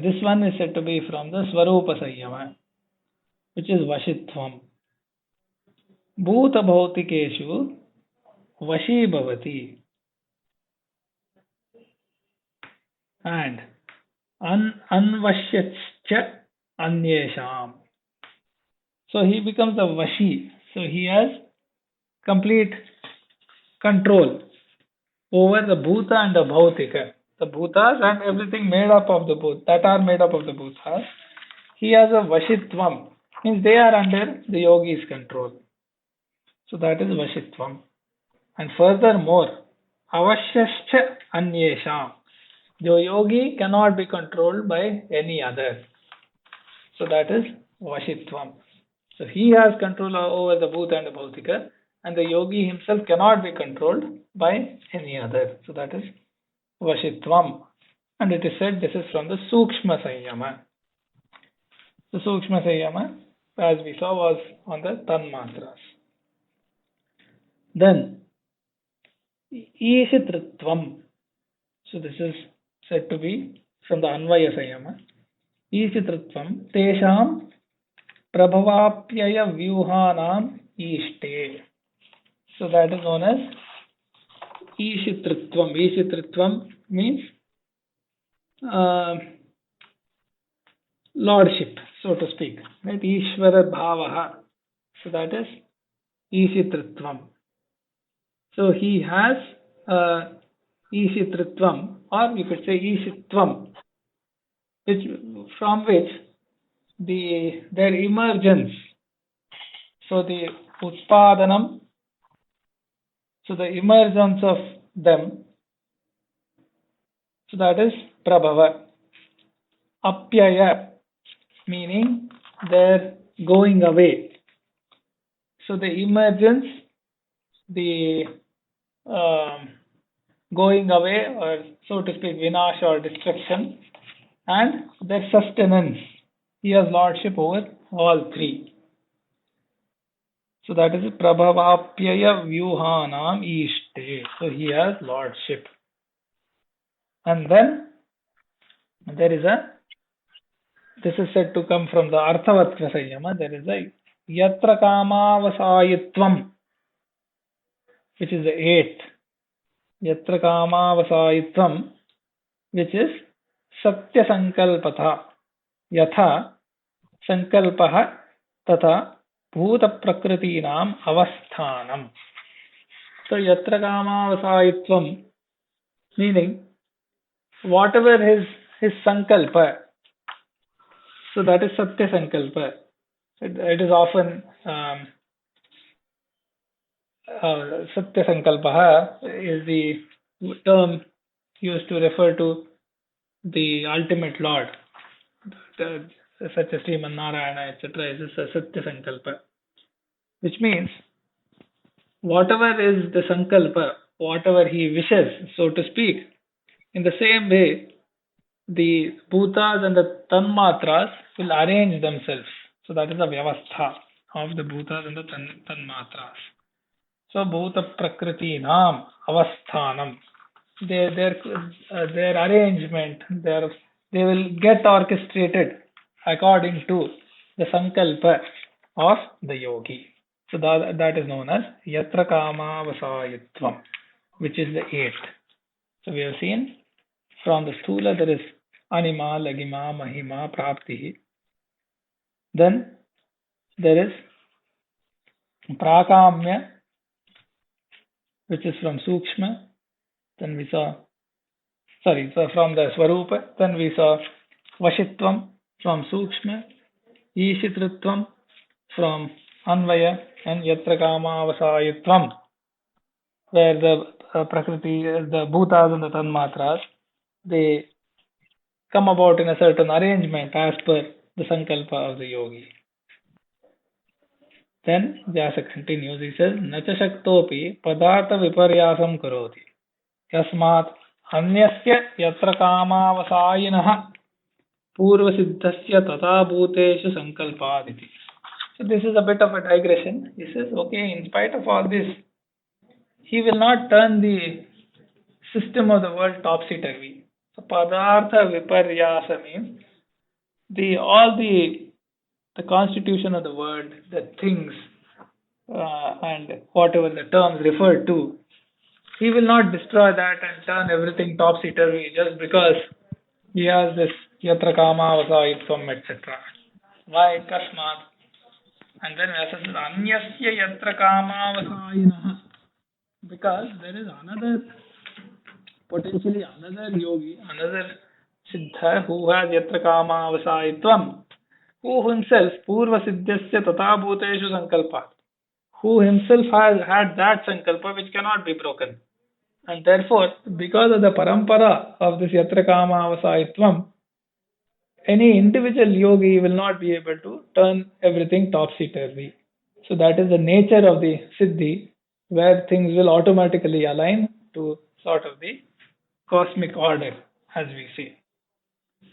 this one is said to be from the Swarupa Sayyama, which is Vashitvam. Bhuta Bhautikeshu Vashi Bhavati. And Anvashyascha Anyesham. So he becomes a Vashi. So he has complete control over the Bhuta and the Bhautika. The Bhutas and everything made up of the Bhutas, that are made up of the Bhutas. He has a Vashitvam. Means they are under the yogi's control. So that is Vashitvam. And furthermore, Avashyascha Anyesham. The yogi cannot be controlled by any other. So that is Vashitvam. So he has control over the Bhuta and the Bhautika, and the yogi himself cannot be controlled by any other. So that is Vashitvam. And it is said this is from the Sukshma Sanyama. The Sukshma Sanyama, as we saw, was on the Tanmatras. Then Ishitritvam. So this is said to be from the Anvaya Sayama. Ishitritvam Tesham Prabhavapyaya Vyuhanam Ishte. So that is known as Ishitritvam. Ishitritvam means lordship, so to speak. Right? Ishvara Bhavaḥ. So that is Ishitritvam. So he has Ishitritvam, or you could say Ishitvam, from which their emergence, so the Utspadanam, so the emergence of them, so that is Prabhava. Apyaya, meaning their going away. So the emergence, the going away, or so to speak, Vinash or destruction, and their sustenance. He has lordship over all three. So that is Prabhavapyaya Vyuhanam Ishte. So he has lordship. And then there is this is said to come from the Arthavatva Sanyama. There is a Yatra Kamavasayitvam, which is the eighth. Yatra Kamavasayitvam, which is Satya Sankalpatha. Yatha Sankalpaha Tata Bhuta Prakritinam Avasthanam. So Yatra Kamavasayitvam, meaning whatever his Sankalpa, so that is Satya Sankalpa. It is often Satya Sankalpaha is the term used to refer to the ultimate Lord, such as Sriman Narayana, etc. Is a Satya Sankalpa, which means whatever is the Sankalpa, whatever he wishes, so to speak, in the same way, the Bhutas and the Tanmatras will arrange themselves. So that is the Vyavastha of the Bhutas and the Tanmatras. So Bhuta Prakritinam Avasthanam. Their arrangement, they will get orchestrated according to the Sankalpa of the yogi. So that is known as yatra kāmāvasāyitvam, which is the eighth. So we have seen from the sthula there is anima, lagima, mahima, prapti. Then there is prakamya, which is from sukshma. Then we saw, so from the swarupa. Then we saw vashitvam from sukshma, ishitritvam from anvaya, and yatra kāmāvasāyitvam, where the prakriti, the bhutas and the tanmatras, they come about in a certain arrangement as per the sankalpa of the yogi. Then Vyasa continues, he says, Nacha shaktopi padartha viparyasam karoti yasmat anyasya yatra kāmāvasāyinaha purvasiddhasya tata bhuteshu sankalpaditi. So this is a bit of a digression. He says, okay, in spite of all this, he will not turn the system of the world topsy-turvy. So padartha viparyasa means all the constitution of the world, the things, and whatever the terms refer to, he will not destroy that and turn everything topsy-turvy just because he has this yatra kāmāvasāyitvam, etc. Why? Kasmat. And then Vyasa says, anyasya yatra kāmāvasāyinaha. Because there is potentially another yogi, another siddha who has yatra kāmāvasāyitvam, who himself purva siddhyasya tata bhuteshu sankalpa, who himself has had that sankalpa which cannot be broken. And therefore, because of the parampara of this yatra kāmāvasāyitvam, any individual yogi will not be able to turn everything topsy-turvy. So that is the nature of the siddhi, where things will automatically align to sort of the cosmic order, as we see.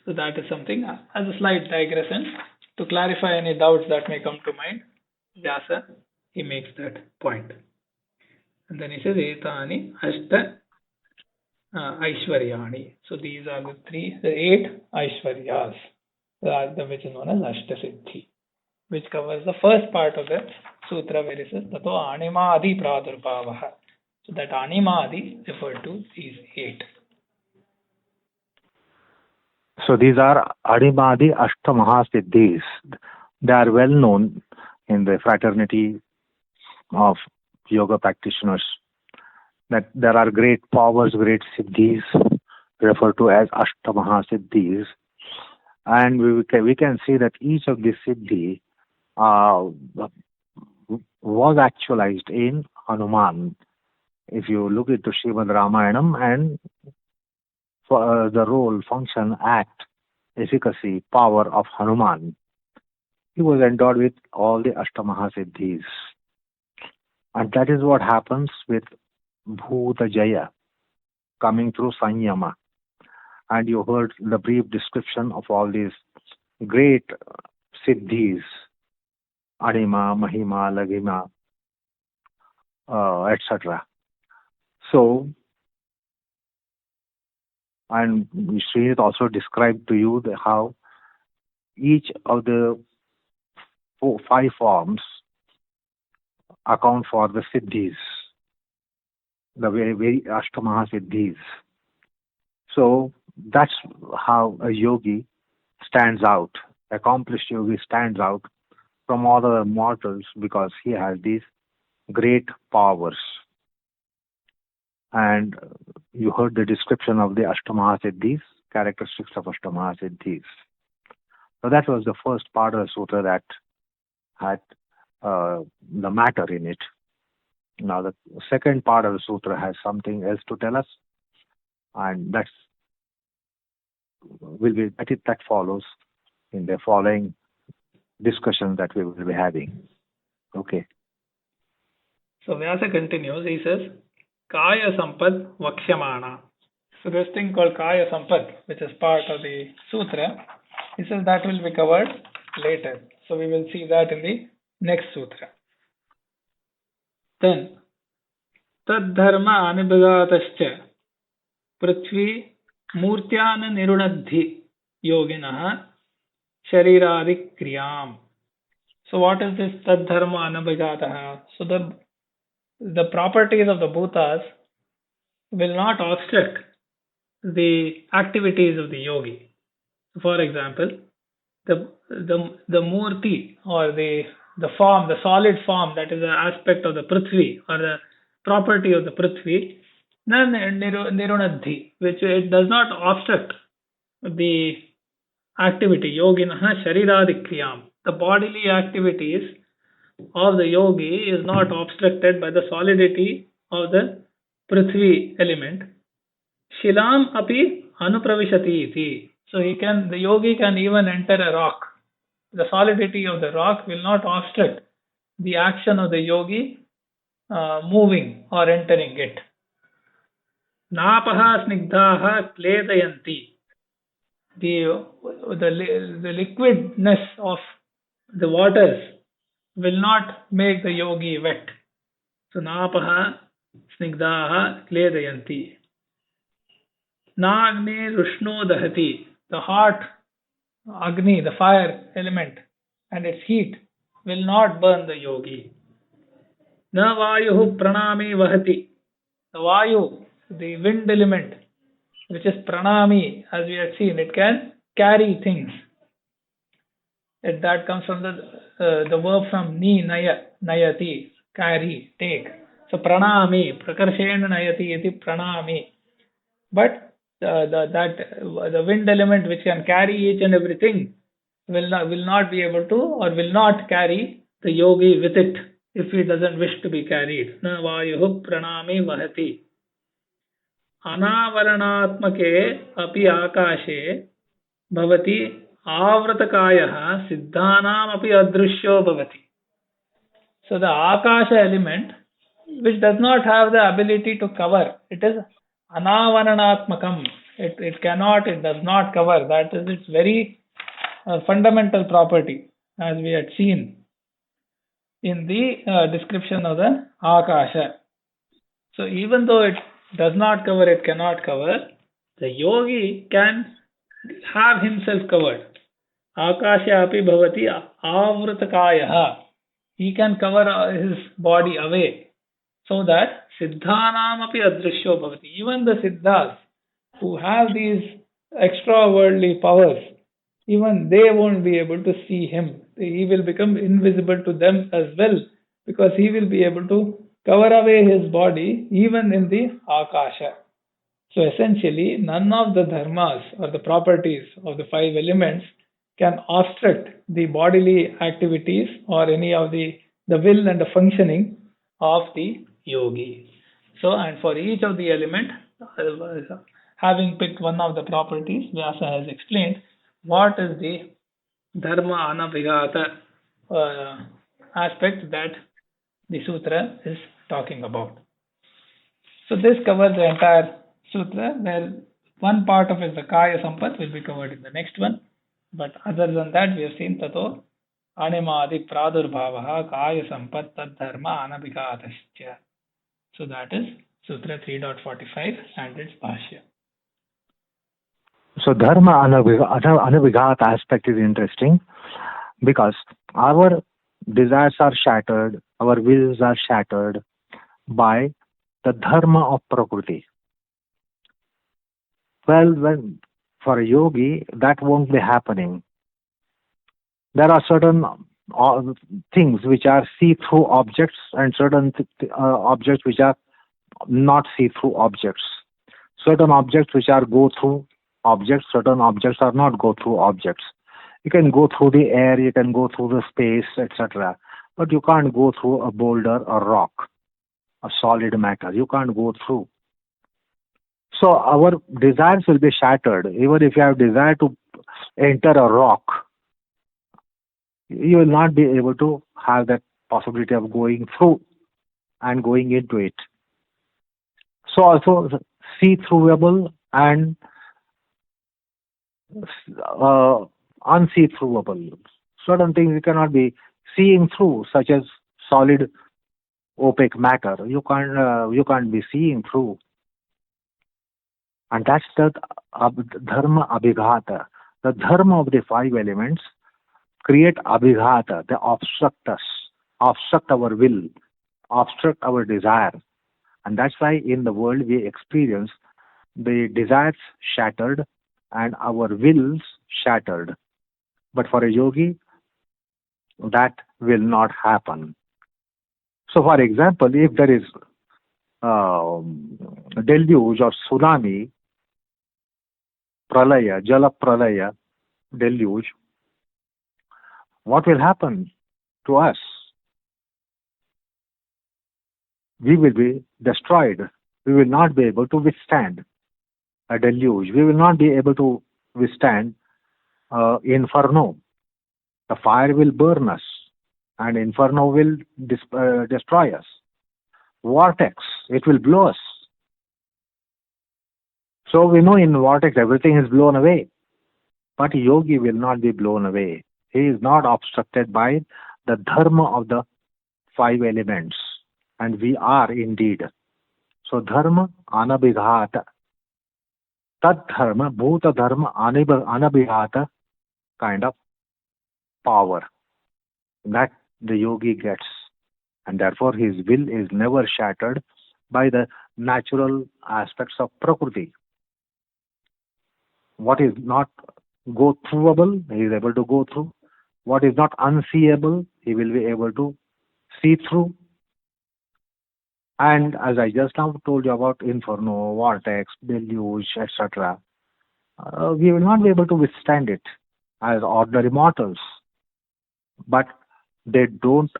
So that is something, as a slight digression, to clarify any doubts that may come to mind. Vyasa, he makes that point. And then he says, Etani Ashta Aishwaryani. So these are the 8 Aishwaryas, which is known as Ashta Siddhi, which covers the first part of the sutra where it says tato'ṇimādiprādurbhāvaḥ. So that animādi referred to these 8. So these are Adimadi Ashtamaha-siddhis. They are well known in the fraternity of yoga practitioners, that there are great powers, great siddhis referred to as Ashtamaha-siddhis. And we can see that each of these siddhi was actualized in Hanuman. If you look into Srimad Ramayanam and the role, function, act, efficacy, power of Hanuman, he was endowed with all the Ashtamaha siddhis. And that is what happens with Bhuta Jaya coming through Sanyama. And you heard the brief description of all these great siddhis, Anima, Mahima, Lagima, etc. So, and Srineet also described to you how each of the 5 forms account for the siddhis, the very Ashtamaha siddhis. So that's how a yogi stands out, accomplished yogi stands out from all other mortals, because he has these great powers. And you heard the description of the Ashtamaha siddhis, characteristics of Ashtamaha siddhis. So that was the first part of the sutra that had the matter in it. Now the second part of the sutra has something else to tell us, and that follows in the following discussion that we will be having. Okay. So Vyasa continues, he says, kāyasampattaddharmānabhighātaśca vakṣyamāna. So this thing called kāyasampatta, which is part of the sutra, he says that will be covered later. So we will see that in the next sutra. Then, taddharmānabhighātaśca prithvi mūrtyāna nirunadhi yoginah sharirādi kriyām. So what is this tadharmānabhighātaśca? So the properties of the bhutas will not obstruct the activities of the yogi. For example, the murti, or the form, the solid form, that is the aspect of the prithvi, or the property of the prithvi, nirunadhi, which it does not obstruct the activity, yoginah shariradikriyam. The bodily activities of the yogi is not obstructed by the solidity of the prithvi element. Shilam api anupravishati iti. So the yogi can even enter a rock. The solidity of the rock will not obstruct the action of the yogi moving or entering it. Napaha snigdhaha kledayanti. The liquidness of the waters will not make the yogi wet. So napaha snigdhaha kledayanti. Nagni rushno dahati. The hot Agni, the fire element, and its heat will not burn the yogi. Na vayuhu pranami vahati. The vayu, the wind element, which is pranami, as we had seen, it can carry things. That comes from the verb from ni nayati, carry, take. So pranami, prakarshena nayati iti pranami. But the wind element, which can carry each and everything, will not be able to, or will not carry the yogi with it if he doesn't wish to be carried. Na vayuhu pranami vahati. Anavaranaatmake api akashe bhavati avratakayah siddhanam api adrushyo bhavati. So the akasha element, which does not have the ability to cover, it is anavaranaatmakam. It cannot, it does not cover. That is its very fundamental property, as we had seen in the description of the akasha. So even though it does not cover, it cannot cover, the yogi can have himself covered. Akasha api bhavati avratakayah. He can cover his body away, so that siddhanam api adrushyo bhavati. Even the siddhas who have these extraworldly powers, even they won't be able to see him. He will become invisible to them as well, because he will be able to cover away his body even in the akasha. So essentially, none of the dharmas or the properties of the five elements can obstruct the bodily activities or any of the will and the functioning of the yogi. So, and for each of the element, having picked one of the properties, Vyasa has explained what is the dharma anabhighata aspect that the sutra is talking about. So this covers the entire sutra, where one part of it, the kāyasampattaddharmānabhighātaśca, will be covered in the next one. But other than that, we have seen tato'ṇimādiprādurbhāvaḥ kāyasampattaddharmānabhighātaśca. So that is Sutra 3.45 and its bhashya. So dharma anabhighata aspect is interesting, because our desires are shattered, our wills are shattered by the dharma of prakriti. Well, for a yogi, that won't be happening. There are certain things which are see-through objects, and certain objects which are not see-through objects. Certain objects which are go-through objects, certain objects are not go-through objects. You can go through the air, you can go through the space, etc. But you can't go through a boulder or rock, a solid matter. You can't go through. So our desires will be shattered. Even if you have desire to enter a rock, you will not be able to have that possibility of going through and going into it. So also see-throughable and unsee-throughable. Certain things you cannot be seeing through, such as solid opaque matter. You can't be seeing through. And that's the dharma abhighata. The dharma of the five elements create abhighata, they obstruct us, obstruct our will, obstruct our desire. And that's why in the world we experience the desires shattered and our wills shattered. But for a yogi, that will not happen. So, for example, if there is a deluge or tsunami, pralaya, jala pralaya, deluge, what will happen to us? We will be destroyed. We will not be able to withstand a deluge. We will not be able to withstand inferno. The fire will burn us and inferno will destroy us. Vortex, it will blow us. So we know in vortex everything is blown away. But yogi will not be blown away. He is not obstructed by the dharma of the five elements. And we are indeed. So dharma anabhighata. Tad dharma, bhuta dharma anabhighata kind of power that the yogi gets. And therefore his will is never shattered by the natural aspects of Prakriti. What is not go throughable, he is able to go through. What is not unseeable, he will be able to see through. And as I just now told you about inferno, vortex, deluge, etc., we will not be able to withstand it as ordinary mortals. But they don't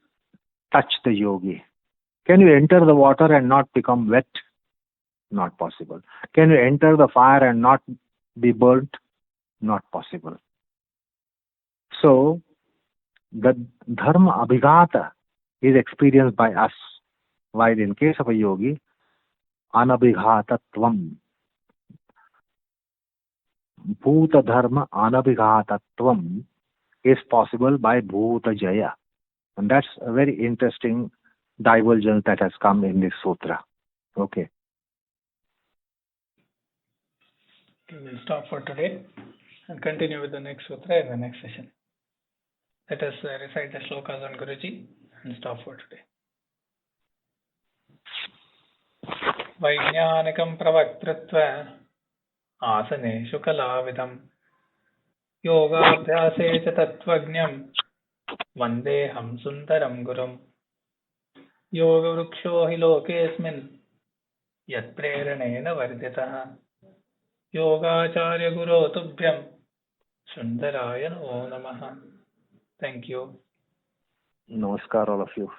touch the yogi. Can you enter the water and not become wet? Not possible. Can you enter the fire and not be burnt? Not possible. So, the dharma abhighata is experienced by us, while in case of a yogi, anabhighatatvam, bhuta dharma anabhighatatvam is possible by bhuta jaya. And that's a very interesting divergence that has come in this sutra. Okay. We will stop for today and continue with the next sutra in the next session. Let us recite the shlokas on Guruji and stop for today. Vajñānikam pravaktritva āsaneshu kalavidam yogābhyāse ca tattvajñam vandeham sundaram gurum yoga vruksho hi lokesmin yat preranena varditah Yogacharya Guru Tubhyam Sundaraya Namo Namaha. Thank you. Namaskar all of you.